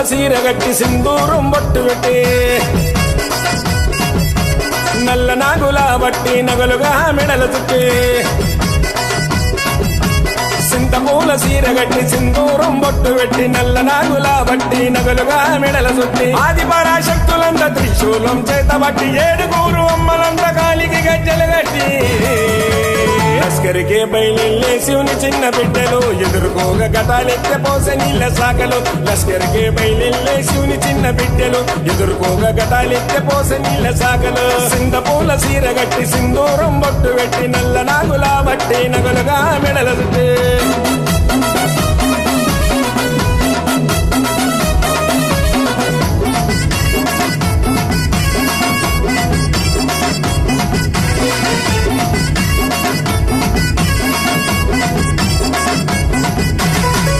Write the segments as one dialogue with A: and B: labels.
A: సీర గట్టి సింధూరం బొట్టు పెట్టి నల్ల నాగుల బట్టి నగలుగా మెడలు చుట్టి సింతపూల సీర గట్టి సింధూరం బొట్టు పెట్టి నల్ల నాగుల బట్టి నగలుగా మెడల చుట్టి ఆది పరాశక్తులంత త్రిశూలం చేత బట్టి ఏడుగురు అమ్మలంత కాలికి గజ్జలు గట్టి లస్కరికే బయలుల్లే శివుని చిన్న బిడ్డలు ఎదుర్కోగ గటాలెత్తే పోసే నీళ్ళ శాఖలు లస్కరికే బయలుల్లే శివుని చిన్న బిడ్డలు ఎదుర్కోగ గటాలెత్తే పోసే నీళ్ళ శాఖలు సింధపూల సీర గట్టి సింధూరం బొట్టు పెట్టి నల్ల నాగుల బట్టి నగలుగా మెడల చుట్టి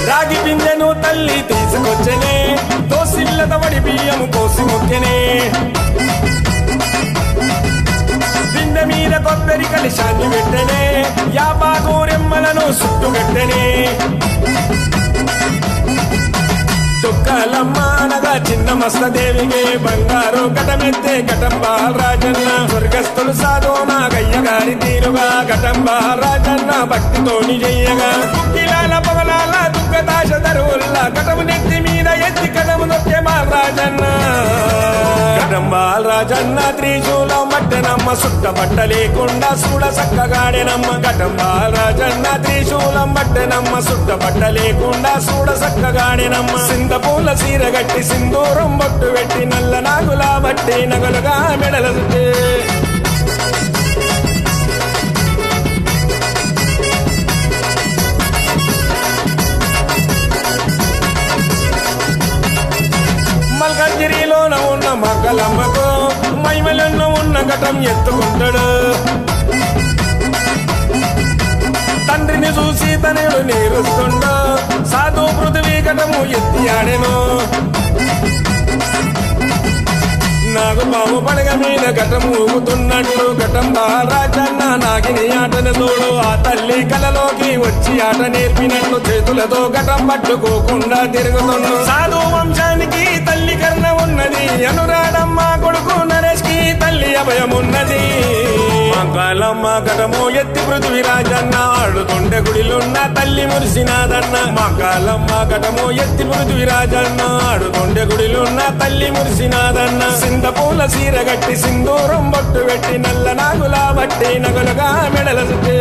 A: రాగి బిందెను తల్లి తీసుకొచ్చనే దోసిల్లత వడి బియ్యము కోసి మొక్కెనే బిందె మీద కొబ్బరి కలిశాన్ని పెట్టనే యాపాకూరెమ్మలను చుట్టుగట్టనే చుక్కలమ్మ అనగా చిన్న మస్తదేవిగే బంగారు ఘటమెత్తే ఘటంబాల్ రాజన్న స్వర్గస్థులు సాధోనా గయ్య గారి తీరుగా ఘటంబాల్ రాజన్న భక్తితోని చెయ్యగా కిలాల పగలాల దుఃఖదాశ దరువుల్లా ఘటము నెత్తి మీద ఎత్తి కదము నొక్కే బాల్ రాజన్న ఘటంబాల్ రాజన్న త్రిశూలం బట్టెనమ్మ సుట్ట బట్ట లేకుండా చూడ సక్కగాడెనమ్మ ఘటంబాల్ రాజన్న త్రిశూలం బట్టెనమ్మ సుట్ట బట్ట లేకుండా చూడ సక్కగాడెనమ్మ సింధపూల సీర గట్టి సింధూరం బొట్టు పెట్టి నల్ల నాగుల బట్టి నగలుగా మెడల చుట్టి మల్కజ్గిరిలోన ఉన్న మగ్గలమ్మకు మైమలెన్నో ఉన్న ఘటం ఎత్తుకుంటాడు తండ్రిని చూసి తనయుడు నేరుస్తుండో సాధు పృథివీ ఘటము ఎత్తి ఆడెను నాగు పాము పడగ మీద ఘటం ఊగుతున్నట్టు ఘటంబాల్ రాజన్న నాగిని ఆటను చూడు ఆ తల్లి కలలోకి వచ్చి ఆట నేర్పినట్టు చేతులతో ఘటం పట్టుకోకుండా తిరుగుతుండు సాధు వంశానికి తల్లి కర్ణ ఉన్నది అనురాడమ్మ కొడుకు నరేష్ కి తల్లి అభయం ఉన్నది మంగళమ్మ ఘటము ఎత్తి పృథ్వీరాజన్న ఆడుతుండే గుడిలున్న తల్లి మురిసినాదన్న మంగళమ్మ ఘటము ఎత్తి పృథ్వీరాజన్న ఆడుతుండే గుడిలున్న తల్లి మురిసినాదన్న సింధపూల సీర గట్టి సింధూరం బొట్టు పెట్టి నల్ల నాగుల బట్టి నగలుగా మెడల చుట్టి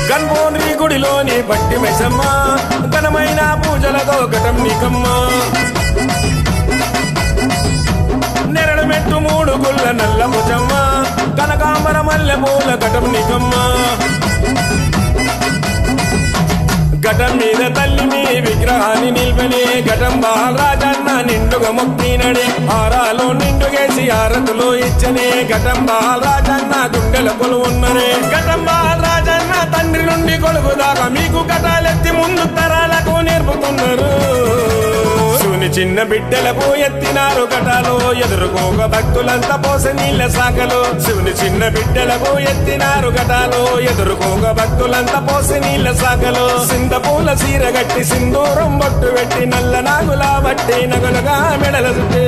A: గన్పోన్రి గుడిలోని బట్టి మెసమ్మ ఘనమైన పూజలతో ఘటం నీకమ్మ నెరడు మెట్టు మూడు గుళ్ళ నల్ల ముజమ్మ కనకాంబర మల్లె పూల ఘటం నీకమ్మ ఘటం మీద తల్లి మీ విగ్రహాన్ని నిల్పని ఘటంబాల్ రాజన్న నిండుగా మొక్కినడే హారాలో నిండుగేసి హారతులు ఇచ్చని ఘటంబాల్ రాజన్న గుండెల కొలువున్నరే ఘటంబాల్ రాజన్న తండ్రి నుండి కొడుకు దాకా మీకు ఘటాలెత్తి ముందు తరాలకు నేర్పుతున్నారు శివుని చిన్న బిడ్డలకు ఎత్తినారు ఘటాలు ఎదుర్కోక భక్తులంతా పోసే నీళ్ళ శాఖలు శివుని చిన్న బిడ్డలకు ఎత్తినారు ఘటాలు ఎదుర్కోక భక్తులంతా పోసే నీళ్ళ శాఖలు సింధపూల సీర గట్టి సింధూరం బొట్టు పెట్టి నల్ల నాగుల బట్టి నగలుగా మెడల చుట్టి